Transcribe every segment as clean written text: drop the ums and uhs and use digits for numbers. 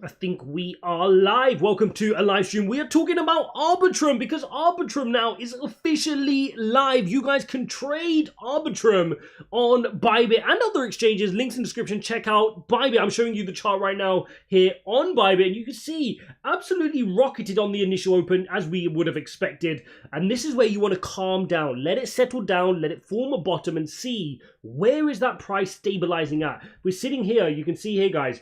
I think we are live. Welcome to a live stream. We are talking about Arbitrum because Arbitrum now is officially live. You guys can trade Arbitrum on BYBIT and other exchanges. Links in the description. Check out BYBIT. I'm showing you the chart right now here on BYBIT, and you can see absolutely rocketed on the initial open as we would have expected. And this is where you want to calm down. Let it settle down. Let it form a bottom and see where is that price stabilizing at. We're sitting here. You can see here, guys.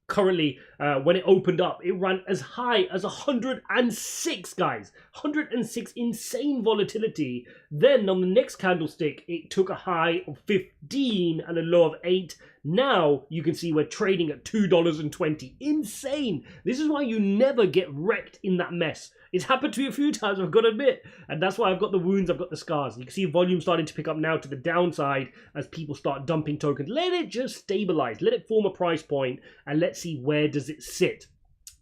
Currently, when it opened up, it ran as high as 106, guys. 106, insane volatility. Then on the next candlestick, it took a high of 15 and a low of 8. Now you can see we're trading at $2.20. Insane. This is why you never get wrecked in that mess. It's happened to me a few times, I've got to admit. And that's why I've got the wounds, I've got the scars. You can see volume starting to pick up now to the downside as people start dumping tokens. Let it just stabilize. Let it form a price point and let's see where does it sit.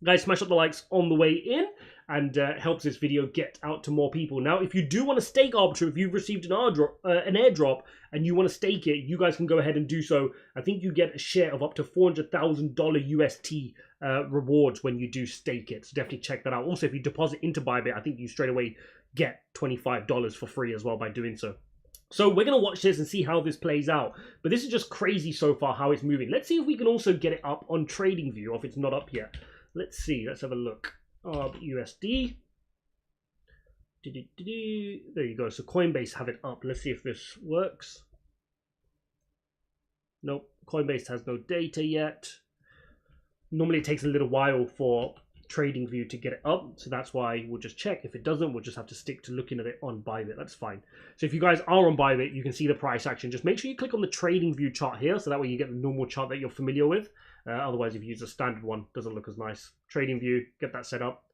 Guys, smash up the likes on the way in and helps this video get out to more people. Now, if you do want to stake Arbitrum, if you've received an airdrop and you want to stake it, you guys can go ahead and do so. I think you get a share of up to $400,000 UST rewards when you do stake it. So definitely check that out. Also, if you deposit into BYBIT, I think you straight away get $25 for free as well by doing so. So we're going to watch this and see how this plays out. But this is just crazy so far how it's moving. Let's see if we can also get it up on TradingView or if it's not up yet. Let's see. Let's have a look. USD. There you go. So Coinbase have it up. Let's see if this works. Nope. Coinbase has no data yet. Normally it takes a little while for TradingView to get it up, so that's why we'll just check. If it doesn't, we'll just have to stick to looking at it on BYBIT. That's fine. So if you guys are on BYBIT, you can see the price action. Just make sure you click on the TradingView chart here, so that way you get the normal chart that you're familiar with. Otherwise, if you use a standard one, it doesn't look as nice. TradingView, get that set up.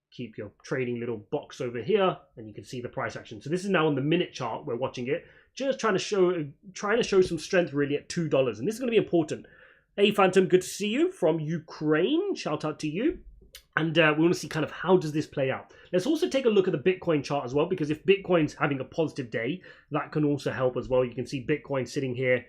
Keep your trading little box over here, and you can see the price action. So this is now on the minute chart. We're watching it, just trying to show some strength really at $2, and this is going to be important. Hey Phantom, good to see you from Ukraine. Shout out to you. And we want to see kind of how does this play out. Let's also take a look at the Bitcoin chart as well, because if Bitcoin's having a positive day, that can also help as well. You can see Bitcoin sitting here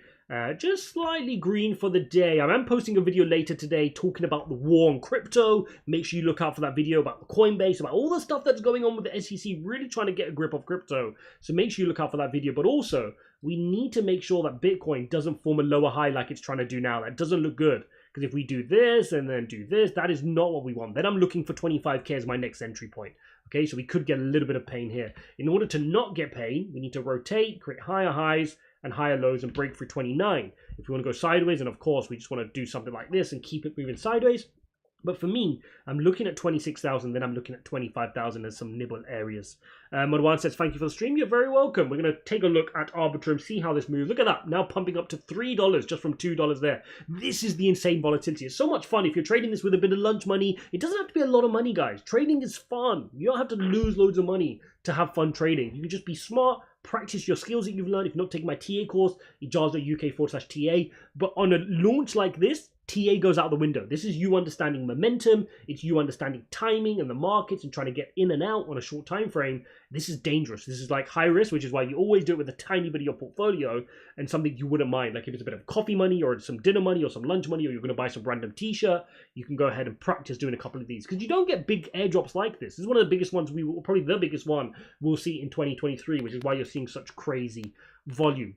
just slightly green for the day. I am posting a video later today talking about the war on crypto. Make sure you look out for that video about Coinbase, about all the stuff that's going on with the SEC, really trying to get a grip of crypto. So make sure you look out for that video. But also, we need to make sure that Bitcoin doesn't form a lower high like it's trying to do now. That doesn't look good. Because if we do this and then do this, that is not what we want. Then I'm looking for 25k as my next entry point. Okay, so we could get a little bit of pain here. In order to not get pain, we need to rotate, create higher highs and higher lows and break through 29. If we want to go sideways, and of course, we just want to do something like this and keep it moving sideways. But for me, I'm looking at 26,000, then I'm looking at 25,000 as some nibble areas. Marwan says, thank you for the stream. You're very welcome. We're going to take a look at Arbitrum, see how this moves. Look at that. Now pumping up to $3 just from $2 there. This is the insane volatility. It's so much fun. If you're trading this with a bit of lunch money, it doesn't have to be a lot of money, guys. Trading is fun. You don't have to lose loads of money to have fun trading. You can just be smart, practice your skills that you've learned. If you're not taking my TA course, ijaz.uk/TA. But on a launch like this, TA goes out the window. This is you understanding momentum. It's you understanding timing and the markets and trying to get in and out on a short time frame. This is dangerous. This is like high risk, which is why you always do it with a tiny bit of your portfolio and something you wouldn't mind. Like if it's a bit of coffee money or some dinner money or some lunch money, or you're going to buy some random t-shirt, you can go ahead and practice doing a couple of these, because you don't get big airdrops like this. This is one of the biggest ones probably the biggest one we'll see in 2023, which is why you're seeing such crazy volume.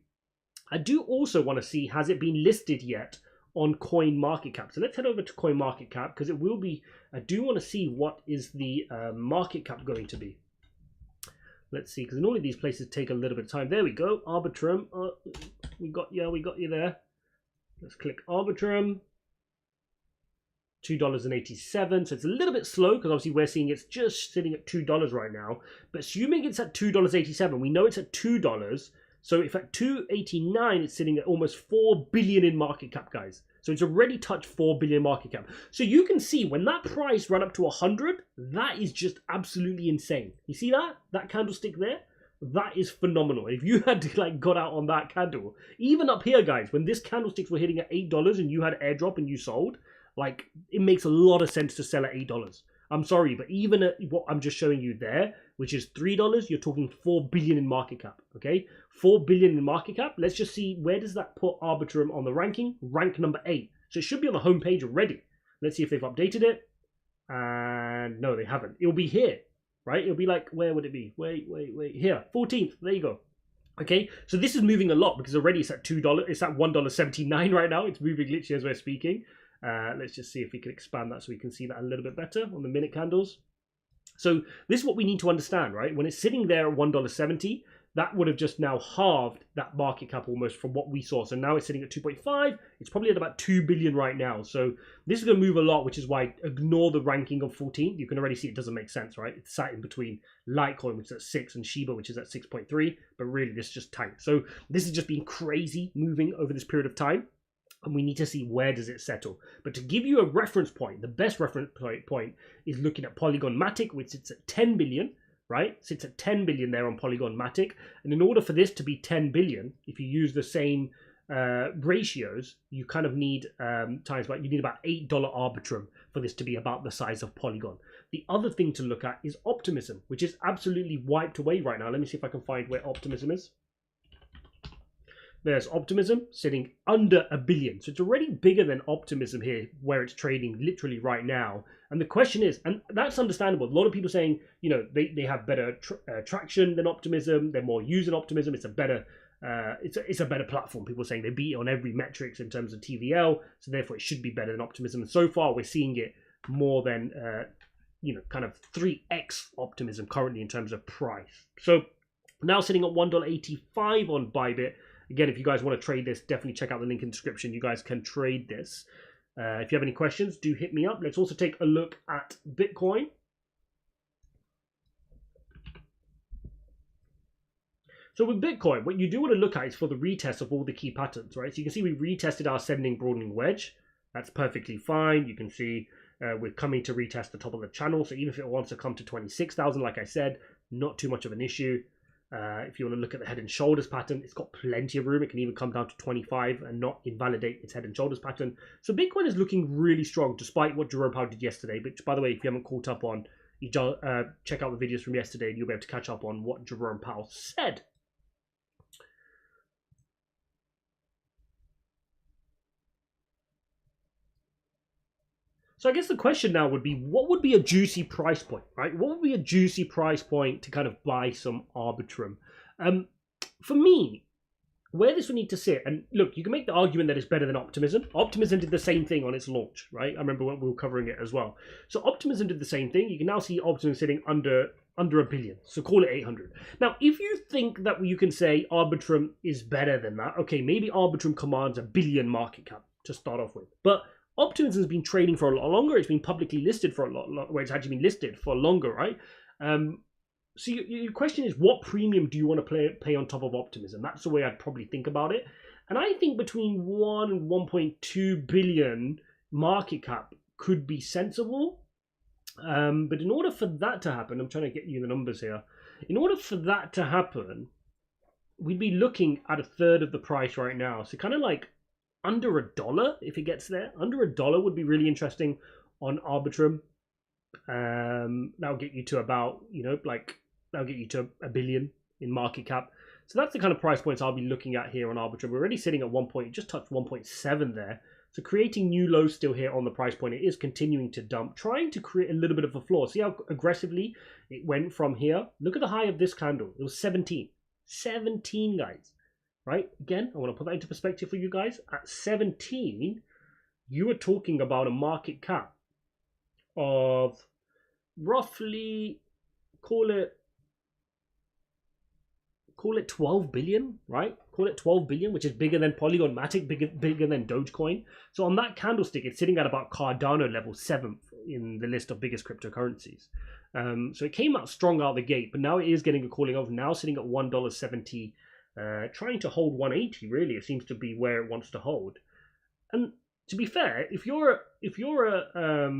I do also want to see, has it been listed yet on CoinMarketCap? So let's head over to CoinMarketCap, because it will be, I do want to see what is the market cap going to be. Let's see, because normally these places take a little bit of time. There we go, Arbitrum. We got you there. Let's click Arbitrum. $2.87. So it's a little bit slow because obviously we're seeing it's just sitting at $2 right now. But assuming it's at $2.87, we know it's at $2. So if at $2.89, it's sitting at almost 4 billion in market cap, guys. So it's already touched 4 billion market cap. So you can see when that price ran up to 100, that is just absolutely insane. You see that? That candlestick there? That is phenomenal. If you had to like got out on that candle, even up here, guys, when this candlesticks were hitting at $8 and you had airdrop and you sold, like it makes a lot of sense to sell at $8. I'm sorry, but even at what I'm just showing you there, which is $3, you're talking 4 billion in market cap, okay? 4 billion in market cap. Let's just see, where does that put Arbitrum on the ranking? Rank number 8. So it should be on the home page already. Let's see if they've updated it. And no, they haven't. It'll be here, right? It'll be like, where would it be? Wait. Here, 14th. There you go. Okay, so this is moving a lot because already it's at $2. It's at $1.79 right now. It's moving literally as we're speaking. Let's just see if we can expand that so we can see that a little bit better on the minute candles. So this is what we need to understand, right? When it's sitting there at $1.70, that would have just now halved that market cap almost from what we saw. So now it's sitting at 2.5. It's probably at about 2 billion right now. So this is going to move a lot, which is why ignore the ranking of 14. You can already see it doesn't make sense, right? It's sat in between Litecoin, which is at 6, and Shiba, which is at 6.3. But really, this just tanked. So this has just been crazy moving over this period of time. And we need to see where does it settle. But to give you a reference point, the best reference point is looking at Polygon Matic, which sits at 10 billion. Right, sits at 10 billion there on Polygon Matic, and in order for this to be 10 billion, if you use the same ratios, you kind of need you need about $8 Arbitrum for this to be about the size of Polygon. The other thing to look at is Optimism, which is absolutely wiped away right now. Let me see if I can find where Optimism is. There's Optimism sitting under $1 billion. So it's already bigger than Optimism here, where it's trading literally right now. And the question is, and that's understandable. A lot of people saying, you know, they have better traction than Optimism. They're more using Optimism. It's a better it's a better platform. People are saying they beat it on every metrics in terms of TVL. So therefore it should be better than Optimism. And so far we're seeing it more than, you know, kind of 3x Optimism currently in terms of price. So now sitting at $1.85 on BYBIT. Again, if you guys want to trade this, definitely check out the link in the description. You guys can trade this. If you have any questions, do hit me up. Let's also take a look at Bitcoin. So with Bitcoin, what you do want to look at is for the retest of all the key patterns, right? So you can see we retested our ascending broadening wedge. That's perfectly fine. You can see we're coming to retest the top of the channel. So even if it wants to come to 26,000, like I said, not too much of an issue. If you want to look at the head and shoulders pattern, it's got plenty of room. It can even come down to 25 and not invalidate its head and shoulders pattern. So Bitcoin is looking really strong despite what Jerome Powell did yesterday. Which, by the way, if you haven't caught up on, check out the videos from yesterday and you'll be able to catch up on what Jerome Powell said. So I guess the question now would be, what would be a juicy price point, right? What would be a juicy price point to kind of buy some Arbitrum? For me, where this would need to sit, and look, you can make the argument that it's better than Optimism. Optimism did the same thing on its launch, right? I remember when we were covering it as well. So Optimism did the same thing. You can now see Optimism sitting under $1 billion. So call it 800. Now, if you think that you can say Arbitrum is better than that, okay, maybe Arbitrum commands $1 billion market cap to start off with. But Optimism has been trading for a lot longer. It's been publicly listed for a lot, where it's actually been listed for longer, right? So your question is, what premium do you want to pay on top of Optimism? That's the way I'd probably think about it. And I think between 1 and 1.2 billion market cap could be sensible. But in order for that to happen, I'm trying to get you the numbers here. In order for that to happen, we'd be looking at a third of the price right now. So kind of like under $1 if it gets there. Under $1 would be really interesting on Arbitrum. That'll get you to about, you know, like that'll get you to $1 billion in market cap. So that's the kind of price points I'll be looking at here on Arbitrum. We're already sitting at 1 point, just touched 1.7 there. So creating new lows still here on the price point. It is continuing to dump, trying to create a little bit of a floor. See how aggressively it went from here? Look at the high of this candle. It was 17. 17, guys. Right? Again, I want to put that into perspective for you guys. At 17, you are talking about a market cap of roughly, call it 12 billion, right? Call it 12 billion, which is bigger than Polygon Matic, bigger than Dogecoin. So on that candlestick, it's sitting at about Cardano level 7th in the list of biggest cryptocurrencies. So it came out strong out the gate, but now it is getting a calling off, now sitting at $1.70. Trying to hold 180, really, it seems to be where it wants to hold. And to be fair, if you're a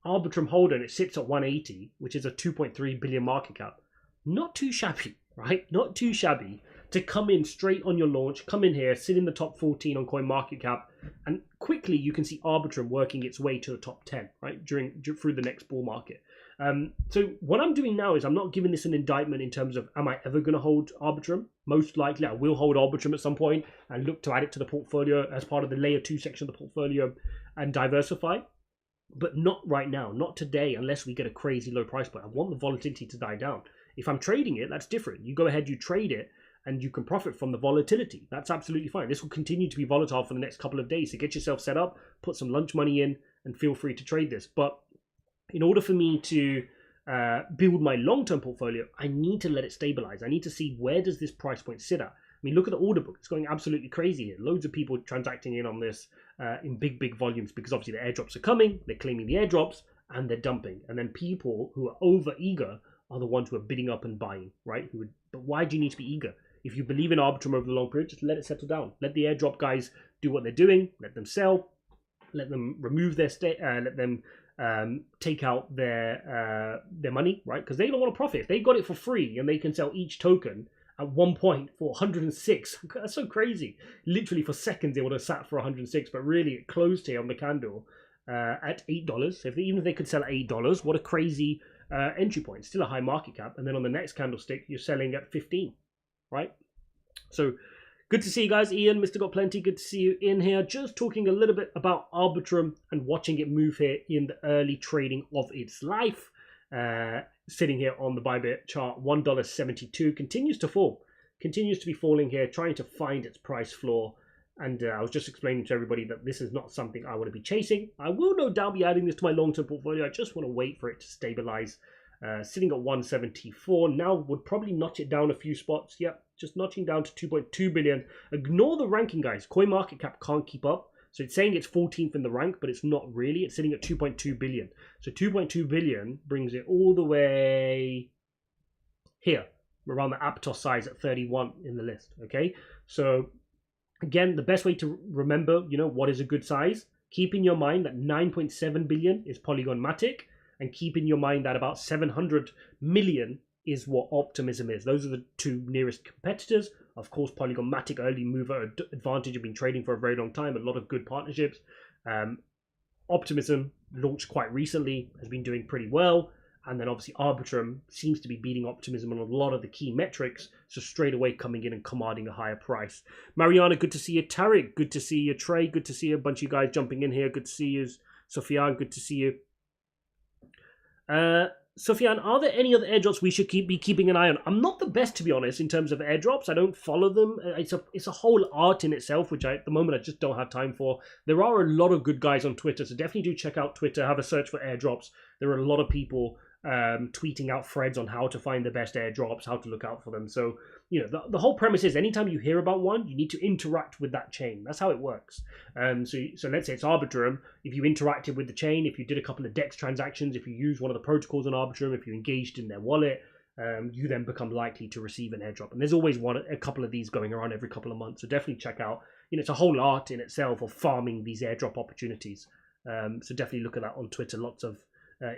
Arbitrum holder and it sits at 180, which is a 2.3 billion market cap, not too shabby, right? Not too shabby to come in straight on your launch, come in here, sit in the top 14 on CoinMarketCap, and quickly you can see Arbitrum working its way to the top 10, right? Through the next bull market. So what I'm doing now is I'm not giving this an indictment in terms of am I ever going to hold Arbitrum. Most likely I will hold Arbitrum at some point and look to add it to the portfolio as part of the layer 2 section of the portfolio and diversify. But not right now, not today, unless we get a crazy low price point. I want the volatility to die down. If I'm trading it, that's different. You go ahead, you trade it, and you can profit from the volatility. That's absolutely fine. This will continue to be volatile for the next couple of days. So get yourself set up, put some lunch money in, and feel free to trade this. But in order for me to build my long-term portfolio, I need to let it stabilize. I need to see where does this price point sit at. I mean, look at the order book. It's going absolutely crazy here. Loads of people transacting in on this in big volumes because obviously the airdrops are coming. They're claiming the airdrops and they're dumping. And then people who are over eager are the ones who are bidding up and buying, right? But why do you need to be eager? If you believe in Arbitrum over the long period, just let it settle down. Let the airdrop guys do what they're doing. Let them sell. Let them remove their let them take out their money, right? Because they don't want to profit. If they got it for free and they can sell each token at one point for 106, that's so crazy. Literally for seconds they would have sat for 106, but really it closed here on the candle at $8. So even if they could sell at $8, what a crazy entry point. Still a high market cap. And then on the next candlestick, you're selling at 15, right? So good to see you guys. Ian, Mr. Got Plenty, good to see you in here. Just talking a little bit about Arbitrum and watching it move here in the early trading of its life. Sitting here on the BYBIT chart, $1.72, continues to fall, continues to be falling here, trying to find its price floor. And I was just explaining to everybody that this is not something I want to be chasing. I will no doubt be adding this to my long-term portfolio. I just want to wait for it to stabilize. Sitting at 174 now, would probably notch it down a few spots. Yep, just notching down to 2.2 billion. Ignore the ranking, guys. CoinMarketCap can't keep up. So it's saying it's 14th in the rank, but it's not really. It's sitting at 2.2 billion. So 2.2 billion brings it all the way here, around the Aptos size at 31 in the list. Okay, so again, the best way to remember, what is a good size? Keep in your mind that 9.7 billion is Polygon Matic, and keep in your mind that about 700 million is what Optimism is. Those are the two nearest competitors. Of course, Polygon Matic, early mover advantage, have been trading for a very long time. A lot of good partnerships. Optimism launched quite recently, has been doing pretty well. And then obviously Arbitrum seems to be beating Optimism on a lot of the key metrics. So straight away coming in and commanding a higher price. Mariana, good to see you. Tarek, good to see you. Trey, good to see you. A bunch of you guys jumping in here. Good to see you. Sofian, good to see you. Sofian, are there any other airdrops we should be keeping an eye on? I'm not the best, to be honest, in terms of airdrops. I don't follow them. It's a whole art in itself, which at the moment I just don't have time for. There are a lot of good guys on Twitter, so definitely do check out Twitter. Have a search for airdrops. There are a lot of people tweeting out threads on how to find the best airdrops, how to look out for them. So, the whole premise is anytime you hear about one, you need to interact with that chain. That's how it works. So let's say it's Arbitrum. If you interacted with the chain, if you did a couple of DEX transactions, if you use one of the protocols on Arbitrum, if you engaged in their wallet, you then become likely to receive an airdrop. And there's always a couple of these going around every couple of months. So definitely check out. It's a whole art in itself of farming these airdrop opportunities. So definitely look at that on Twitter. Lots of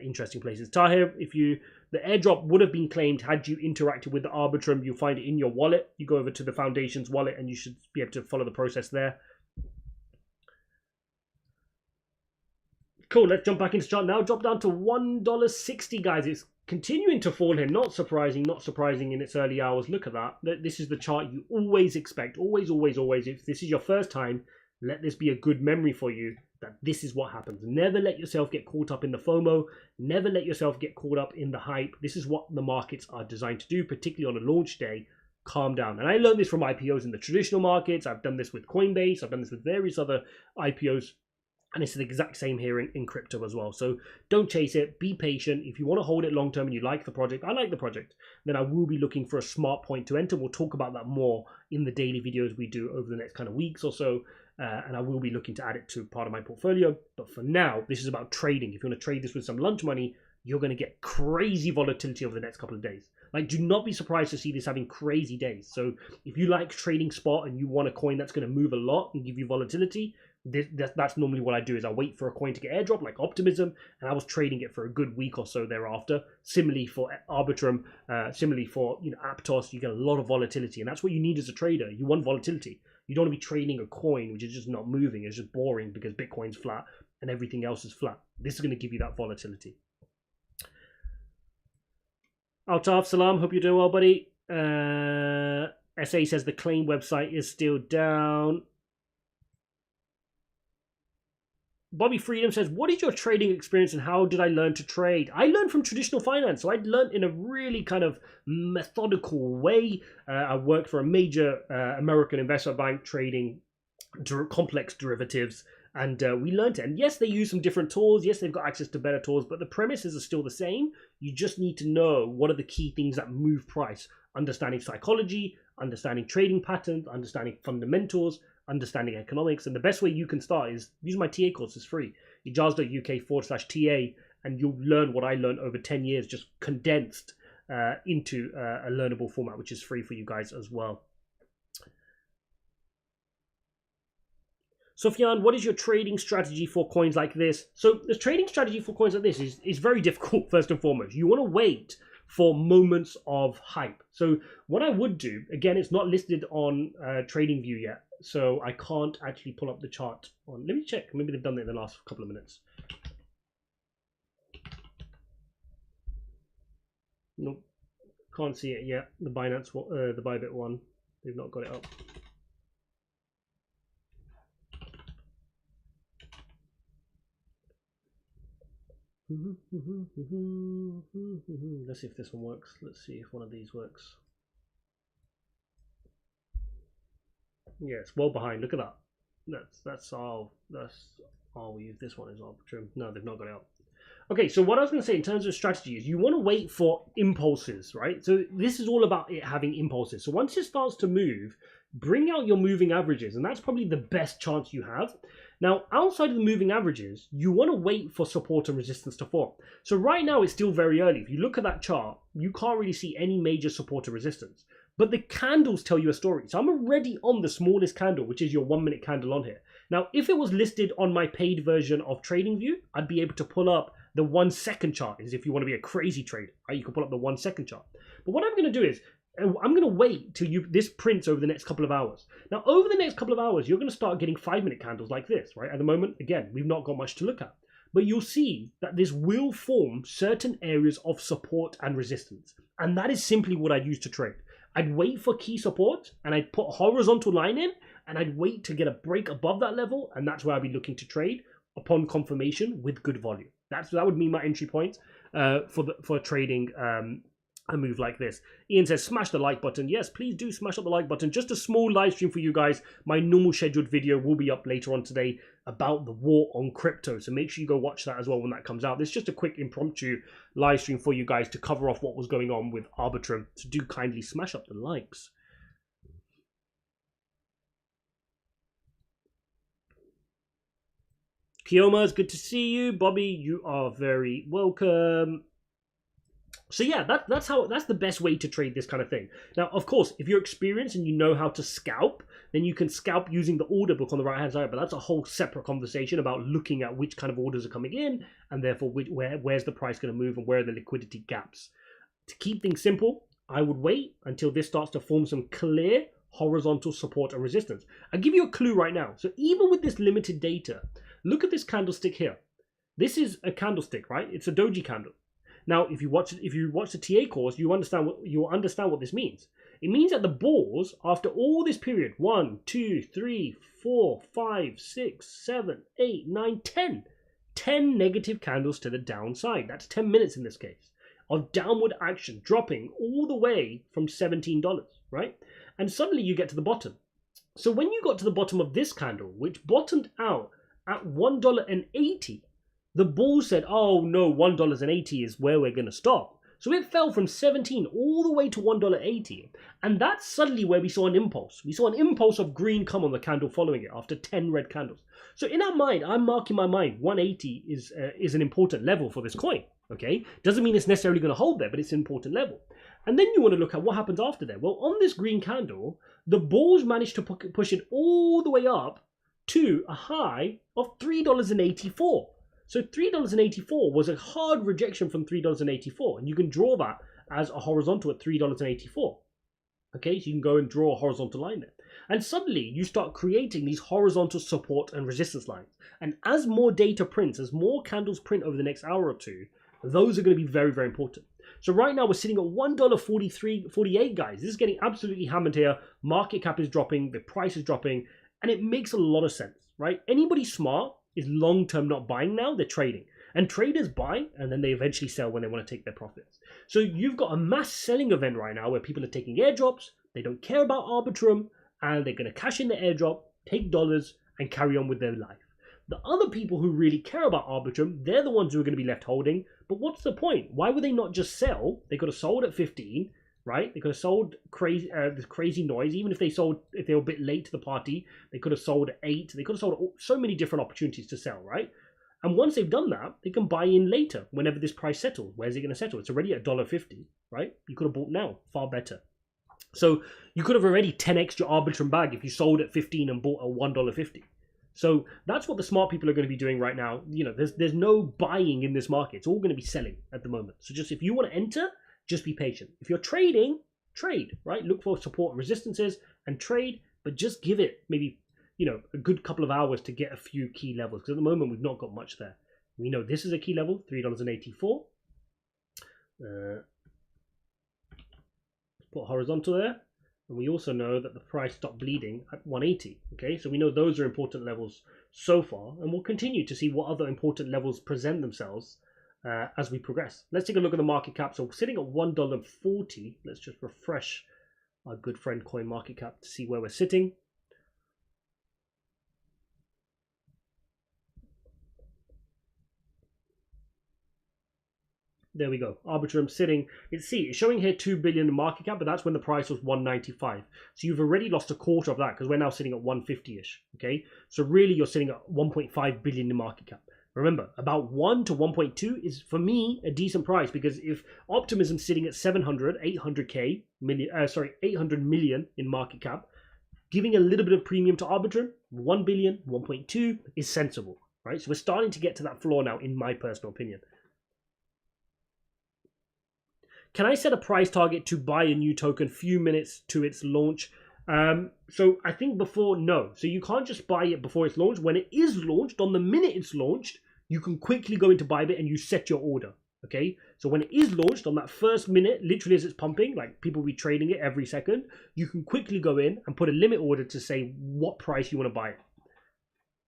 interesting places. Tahir, the airdrop would have been claimed had you interacted with the Arbitrum. You'll find it in your wallet. You go over to the Foundation's wallet and you should be able to follow the process there. Cool, let's jump back into the chart now. Drop down to $1.60, guys. It's continuing to fall here. Not surprising in its early hours. Look at that. This is the chart you always expect. Always. If this is your first time, let this be a good memory for you that this is what happens. Never let yourself get caught up in the FOMO. Never let yourself get caught up in the hype. This is what the markets are designed to do, particularly on a launch day. Calm down. And I learned this from IPOs in the traditional markets. I've done this with Coinbase. I've done this with various other IPOs. And it's the exact same here in crypto as well. So don't chase it. Be patient. If you want to hold it long term and you like the project, I like the project, then I will be looking for a smart point to enter. We'll talk about that more in the daily videos we do over the next kind of weeks or so. And I will be looking to add it to part of my portfolio. But for now, this is about trading. If you want to trade this with some lunch money, you're going to get crazy volatility over the next couple of days. Like, do not be surprised to see this having crazy days. So if you like trading spot and you want a coin that's going to move a lot and give you volatility, that's normally what I do. Is I wait for a coin to get airdrop, like Optimism, and I was trading it for a good week or so thereafter. Similarly for Arbitrum, similarly for Aptos, you get a lot of volatility, and that's what you need as a trader. You want volatility. You don't want to be trading a coin which is just not moving. It's just boring because Bitcoin's flat and everything else is flat. This is going to give you that volatility. Altaf Salam, hope you're doing well, buddy. SA says the claim website is still down. Bobby Freedom says, what is your trading experience and how did I learn to trade? I learned from traditional finance. So I learned in a really kind of methodical way. I worked for a major American investment bank trading complex derivatives. And we learned it. And yes, they use some different tools. Yes, they've got access to better tools, but the premises are still the same. You just need to know what are the key things that move price. Understanding psychology, understanding trading patterns, understanding fundamentals, understanding economics. And the best way you can start is use my TA course. It's free. Ijaz.uk/TA, and you'll learn what I learned over 10 years, just condensed into a learnable format, which is free for you guys as well. Sufyan, what is your trading strategy for coins like this? So the trading strategy for coins like this is very difficult, first and foremost. You want to wait for moments of hype. So what I would do, again, it's not listed on TradingView yet, so I can't actually pull up the chart on. Let me check. Maybe they've done it in the last couple of minutes. Nope, can't see it yet. The Binance, the BYBIT one, they've not got it up. Let's see if this one works. Let's see if one of these works. Yeah, it's well behind. Look at that. That's all. We use this one as Arbitrum. No, they've not got it up. Okay, so what I was going to say in terms of strategy is you want to wait for impulses, right? So this is all about it having impulses. So once it starts to move, bring out your moving averages, and that's probably the best chance you have. Now, outside of the moving averages, you want to wait for support and resistance to form. So right now, it's still very early. If you look at that chart, you can't really see any major support or resistance. But the candles tell you a story. So I'm already on the smallest candle, which is your 1 minute candle on here. Now, if it was listed on my paid version of TradingView, I'd be able to pull up the 1 second chart. Is if you want to be a crazy trader, right? You can pull up the 1 second chart. But what I'm going to do is, I'm going to wait till this prints over the next couple of hours. Now, over the next couple of hours, you're going to start getting 5 minute candles like this, right? At the moment, again, we've not got much to look at. But you'll see that this will form certain areas of support and resistance. And that is simply what I'd use to trade. I'd wait for key support and I'd put a horizontal line in and I'd wait to get a break above that level. And that's where I'd be looking to trade upon confirmation with good volume. That would be my entry point for trading a move like this. Ian says, smash the like button. Yes, please do smash up the like button. Just a small live stream for you guys. My normal scheduled video will be up later on today about the war on crypto. So make sure you go watch that as well when that comes out. This is just a quick impromptu live stream for you guys to cover off what was going on with Arbitrum. So do kindly smash up the likes. Kioma, it's good to see you. Bobby, you are very welcome. So yeah, that's the best way to trade this kind of thing. Now, of course, if you're experienced and you know how to scalp, then you can scalp using the order book on the right hand side. But that's a whole separate conversation about looking at which kind of orders are coming in and therefore where's the price going to move and where are the liquidity gaps. To keep things simple, I would wait until this starts to form some clear horizontal support and resistance. I'll give you a clue right now. So even with this limited data, look at this candlestick here. This is a candlestick, right? It's a doji candle. Now, if you watch the TA course, you understand what this means. It means that the bulls, after all this period, 1, 2, 3, 4, 5, 6, 7, 8, 9, 10 negative candles to the downside. That's 10 minutes in this case of downward action, dropping all the way from $17, right? And suddenly you get to the bottom. So when you got to the bottom of this candle, which bottomed out at $1.80, the bull said, oh no, $1.80 is where we're going to stop. So it fell from 17 all the way to $1.80. And that's suddenly where we saw an impulse. We saw an impulse of green come on the candle following it after 10 red candles. So in our mind, I'm marking my mind, 180 is an important level for this coin. Okay, doesn't mean it's necessarily going to hold there, but it's an important level. And then you want to look at what happens after there. Well, on this green candle, the bulls managed to push it all the way up to a high of $3.84. So $3.84 was a hard rejection from $3.84, and you can draw that as a horizontal at $3.84. Okay, so you can go and draw a horizontal line there. And suddenly you start creating these horizontal support and resistance lines. And as more data prints, as more candles print over the next hour or two, those are going to be very, very important. So right now we're sitting at $1.43.48, guys. This is getting absolutely hammered here. Market cap is dropping, the price is dropping, and it makes a lot of sense, right? Anybody smart is long-term not buying now, they're trading. And traders buy, and then they eventually sell when they want to take their profits. So you've got a mass selling event right now where people are taking airdrops, they don't care about Arbitrum, and they're going to cash in the airdrop, take dollars, and carry on with their life. The other people who really care about Arbitrum, they're the ones who are going to be left holding. But what's the point? Why would they not just sell? They could have sold at 15, right? They could have sold this crazy noise. Even if they were a bit late to the party, they could have sold at 8. They could have sold so many different opportunities to sell, right? And once they've done that, they can buy in later whenever this price settles. Where's it going to settle? It's already at $1.50, right? You could have bought now, far better. So you could have already 10x your Arbitrum bag if you sold at 15 and bought at $1.50. So that's what the smart people are going to be doing right now. You know, there's no buying in this market. It's all going to be selling at the moment. So just if you want to enter, just be patient. If you're trading, trade, right? Look for support and resistances and trade, but just give it maybe, you know, a good couple of hours to get a few key levels. Because at the moment, we've not got much there. We know this is a key level, $3.84. Put horizontal there. And we also know that the price stopped bleeding at 180. Okay, so we know those are important levels so far, and we'll continue to see what other important levels present themselves as we progress. Let's take a look at the market cap. So we're sitting at $1.40. Let's just refresh our good friend CoinMarketCap to see where we're sitting. There we go. Arbitrum sitting. It's showing here 2 billion in market cap, but that's when the price was 195. So you've already lost a quarter of that because we're now sitting at 150-ish. Okay, so really you're sitting at 1.5 billion in market cap. Remember, about 1 to 1.2 is for me a decent price, because if Optimism's sitting at 800 million in market cap, giving a little bit of premium to Arbitrum, 1 billion, 1.2 is sensible, right? So we're starting to get to that floor now, in my personal opinion. Can I set a price target to buy a new token few minutes to its launch? So I think before, no. So you can't just buy it before it's launched. When it is launched, on the minute it's launched, you can quickly go into BYBIT and you set your order. Okay, so when it is launched, on that first minute, literally as it's pumping, like people will be trading it every second, you can quickly go in and put a limit order to say what price you want to buy it.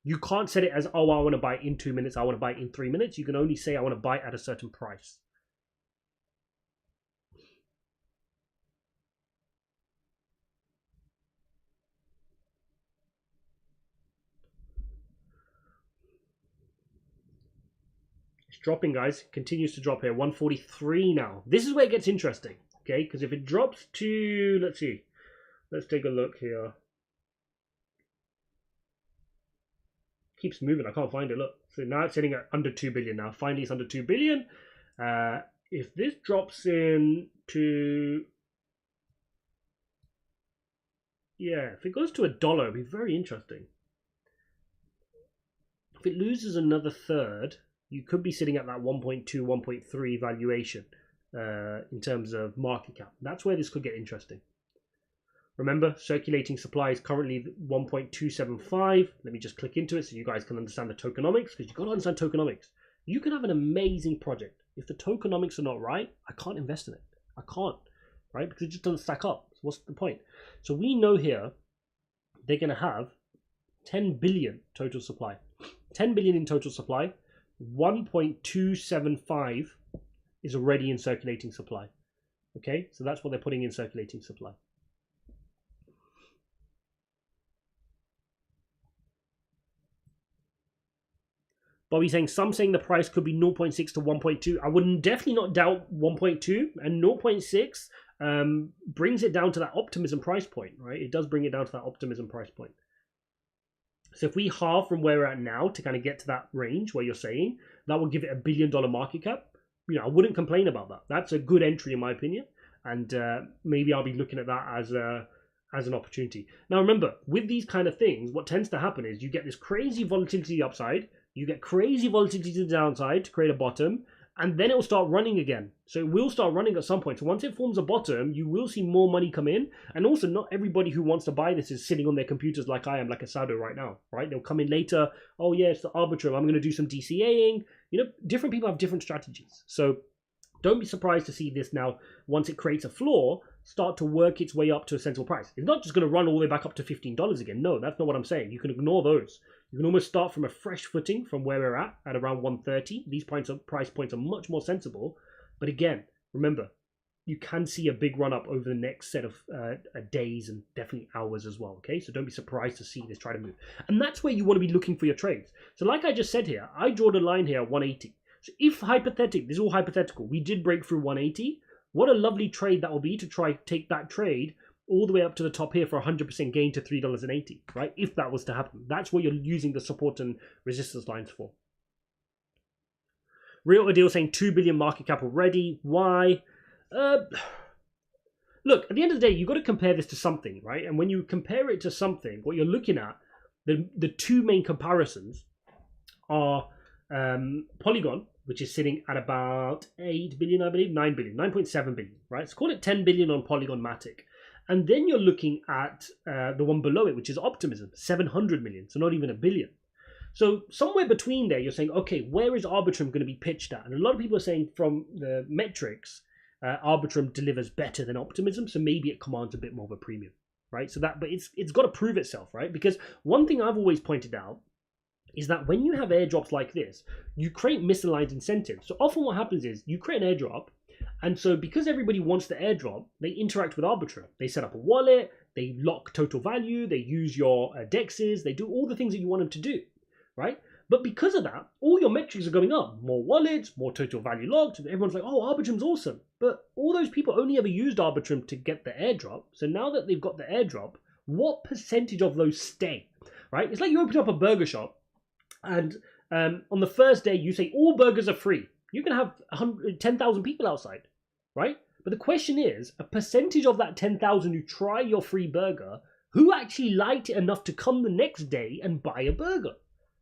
You can't set it as, oh, I want to buy it in 2 minutes, I want to buy it in 3 minutes. You can only say, I want to buy it at a certain price. Dropping, guys, continues to drop here. 143 now. This is where it gets interesting, okay? Because if it drops to, let's see, let's take a look here. Keeps moving. I can't find it. Look, so now it's sitting at under 2 billion now. Finally, it's under 2 billion. If this drops in to, yeah, if it goes to $1, it'd be very interesting. If it loses another third, you could be sitting at that 1.2, 1.3 valuation in terms of market cap. That's where this could get interesting. Remember, circulating supply is currently 1.275. Let me just click into it so you guys can understand the tokenomics, because you've got to understand tokenomics. You can have an amazing project. If the tokenomics are not right, I can't invest in it. I can't, right? Because it just doesn't stack up. So what's the point? So we know here they're going to have 10 billion total supply. 10 billion in total supply. 1.275 is already in circulating supply. Okay, so that's what they're putting in circulating supply. Bobby's saying, some saying the price could be 0.6 to 1.2. I would definitely not doubt 1.2, and 0.6 brings it down to that optimism price point, right? It does bring it down to that optimism price point. So if we halve from where we're at now to kind of get to that range where you're saying, that will give it $1 billion market cap. You know, I wouldn't complain about that. That's a good entry in my opinion. And maybe I'll be looking at that as an opportunity. Now remember, with these kind of things, what tends to happen is you get this crazy volatility upside, you get crazy volatility to the downside to create a bottom, and then it will start running again. So it will start running at some point. So once it forms a bottom, you will see more money come in. And also, not everybody who wants to buy this is sitting on their computers like I am, like a Sado right now, right? They'll come in later. Oh yeah, it's the Arbitrum. I'm going to do some DCAing. You know, different people have different strategies. So Don't be surprised to see this now, once it creates a floor, start to work its way up to a sensible price. It's not just going to run all the way back up to $15 again. No, that's not what I'm saying. You can ignore those. You can almost start from a fresh footing from where we're at around 130. These price points are much more sensible. But again, remember, you can see a big run up over the next set of days and definitely hours as well. Okay, so don't be surprised to see this try to move. And that's where you want to be looking for your trades. So like I just said here, I draw the line here at 180. So if hypothetical, this is all hypothetical, we did break through 180, what a lovely trade that will be to try take that trade all the way up to the top here for 100% gain to $3.80, right? If that was to happen. That's what you're using the support and resistance lines for. Real Deal saying 2 billion market cap already. Why? Look, at the end of the day, you've got to compare this to something, right? And when you compare it to something, what you're looking at, the two main comparisons are Polygon, which is sitting at about 8 billion, I believe, 9 billion, 9.7 billion, right? So call it 10 billion on Polygon Matic. And then you're looking at the one below it, which is Optimism, 700 million, so not even a billion. So somewhere between there, you're saying, okay, where is Arbitrum going to be pitched at? And a lot of people are saying from the metrics, Arbitrum delivers better than Optimism, so maybe it commands a bit more of a premium, right? So that, but it's got to prove itself, right? Because one thing I've always pointed out is that when you have airdrops like this, you create misaligned incentives. So often what happens is you create an airdrop, and so because everybody wants the airdrop, they interact with Arbitrum. They set up a wallet, they lock total value, they use your dexes, they do all the things that you want them to do, right? But because of that, all your metrics are going up. More wallets, more total value locked. Everyone's like, oh, Arbitrum's awesome. But all those people only ever used Arbitrum to get the airdrop. So now that they've got the airdrop, what percentage of those stay, right? It's like you open up a burger shop and on the first day you say all burgers are free. You can have 10,000 people outside, right? But the question is, a percentage of that 10,000 who try your free burger, who actually liked it enough to come the next day and buy a burger?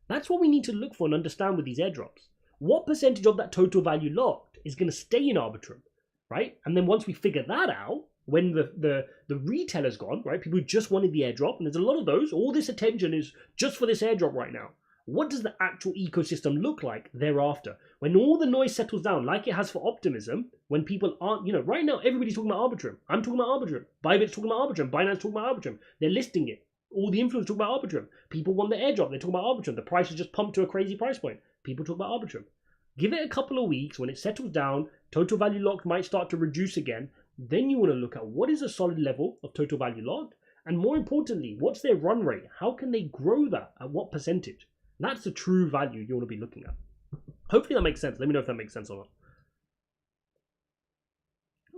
That's what we need to look for and understand with these airdrops. What percentage of that total value locked is going to stay in Arbitrum, right? And then once we figure that out, when the retailer's gone, right? People who just wanted the airdrop, and there's a lot of those, all this attention is just for this airdrop right now. What does the actual ecosystem look like thereafter? When all the noise settles down, like it has for Optimism, when people aren't, right now everybody's talking about Arbitrum. I'm talking about Arbitrum. BYBIT's talking about Arbitrum. BINANCE talking about Arbitrum. They're listing it. All the influencers talk about Arbitrum. People want the airdrop. They talk about Arbitrum. The price is just pumped to a crazy price point. People talk about Arbitrum. Give it a couple of weeks. When it settles down, total value locked might start to reduce again. Then you want to look at what is a solid level of total value locked, and more importantly, what's their run rate? How can they grow that? At what percentage? That's the true value you want to be looking at. Hopefully that makes sense. Let me know if that makes sense or not.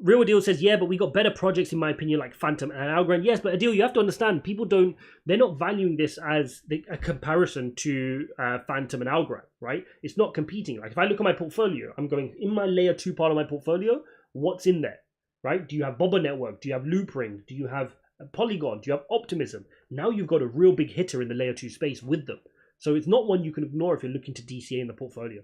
Real Deal says, yeah, but we got better projects in my opinion, like Phantom and Algorand. Yes, but Adil, you have to understand, people they're not valuing this as a comparison to Phantom and Algorand, right? It's not competing. Like if I look at my portfolio, I'm going in my layer 2 part of my portfolio, what's in there, right? Do you have Boba Network? Do you have Loopring? Do you have Polygon? Do you have Optimism? Now you've got a real big hitter in the layer 2 space with them. So it's not one you can ignore if you're looking to DCA in the portfolio.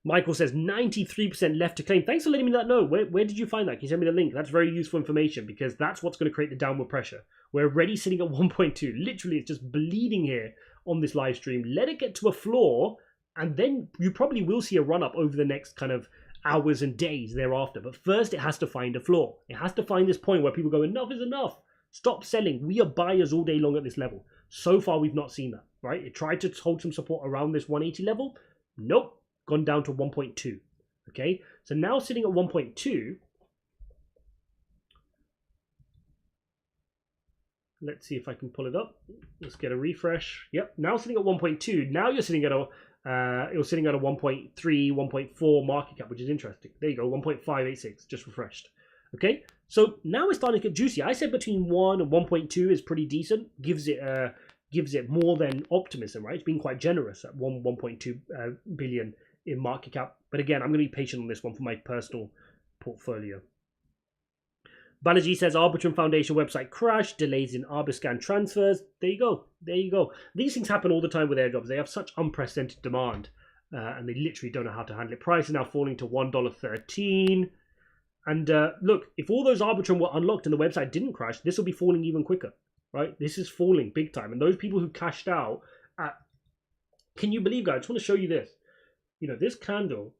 Michael says 93% left to claim. Thanks for letting me know. Where did you find that? Can you send me the link? That's very useful information because that's what's going to create the downward pressure. We're already sitting at 1.2. Literally, it's just bleeding here on this live stream. Let it get to a floor and then you probably will see a run up over the next kind of hours and days thereafter. But first, it has to find a floor. It has to find this point where people go, enough is enough. Stop selling. We are buyers all day long at this level. So far, we've not seen that, right? It tried to hold some support around this 180 level. Nope. Gone down to 1.2. Okay, so now sitting at 1.2. Let's see if I can pull it up. Let's get a refresh. Yep, now sitting at 1.2. Now you're sitting at a it was sitting at a 1.3, 1.4 market cap, which is interesting. There you go, 1.586, just refreshed. Okay, so now it's starting to get juicy. I said between 1 and 1.2 is pretty decent. Gives it more than Optimism, right? It's been quite generous at 1.2 billion in market cap. But again, I'm going to be patient on this one for my personal portfolio. Balaji says Arbitrum Foundation website crashed, delays in Arbiscan transfers. There you go. There you go. These things happen all the time with airdrops. They have such unprecedented demand and they literally don't know how to handle it. Price is now falling to $1.13. And look, if all those Arbitrum were unlocked and the website didn't crash, this will be falling even quicker, right? This is falling big time. And those people who cashed out at... Can you believe, guys? I just want to show you this. This candle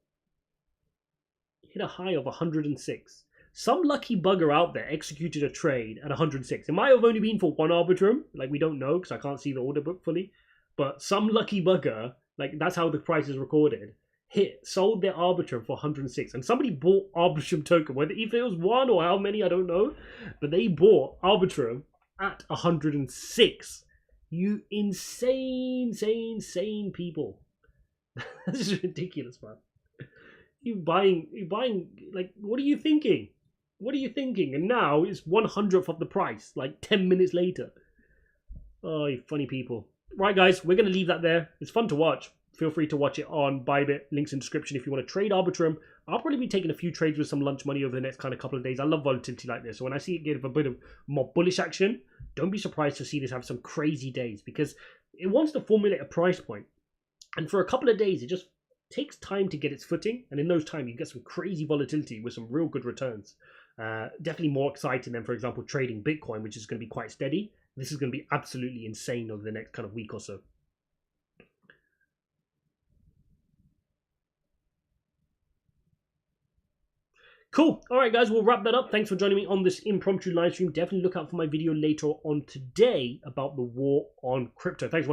hit a high of 106. Some lucky bugger out there executed a trade at 106. It might have only been for one Arbitrum, like we don't know because I can't see the order book fully. But some lucky bugger, like that's how the price is recorded, sold their Arbitrum for 106. And somebody bought Arbitrum token, whether if it was one or how many, I don't know. But they bought Arbitrum at 106. You insane people. This is ridiculous, man. You buying, like, what are you thinking? What are you thinking? And now it's 100th of the price, like 10 minutes later. Oh, you funny people. Right, guys, we're going to leave that there. It's fun to watch. Feel free to watch it on BYBIT. Links in description if you want to trade Arbitrum. I'll probably be taking a few trades with some lunch money over the next kind of couple of days. I love volatility like this. So when I see it give a bit of more bullish action, don't be surprised to see this have some crazy days because it wants to formulate a price point. And for a couple of days, it just takes time to get its footing. And in those times, you get some crazy volatility with some real good returns. Definitely more exciting than, for example, trading Bitcoin, which is going to be quite steady. This is going to be absolutely insane over the next kind of week or so. Cool. All right, guys, we'll wrap that up. Thanks for joining me on this impromptu live stream. Definitely look out for my video later on today about the war on crypto. Thanks for watching.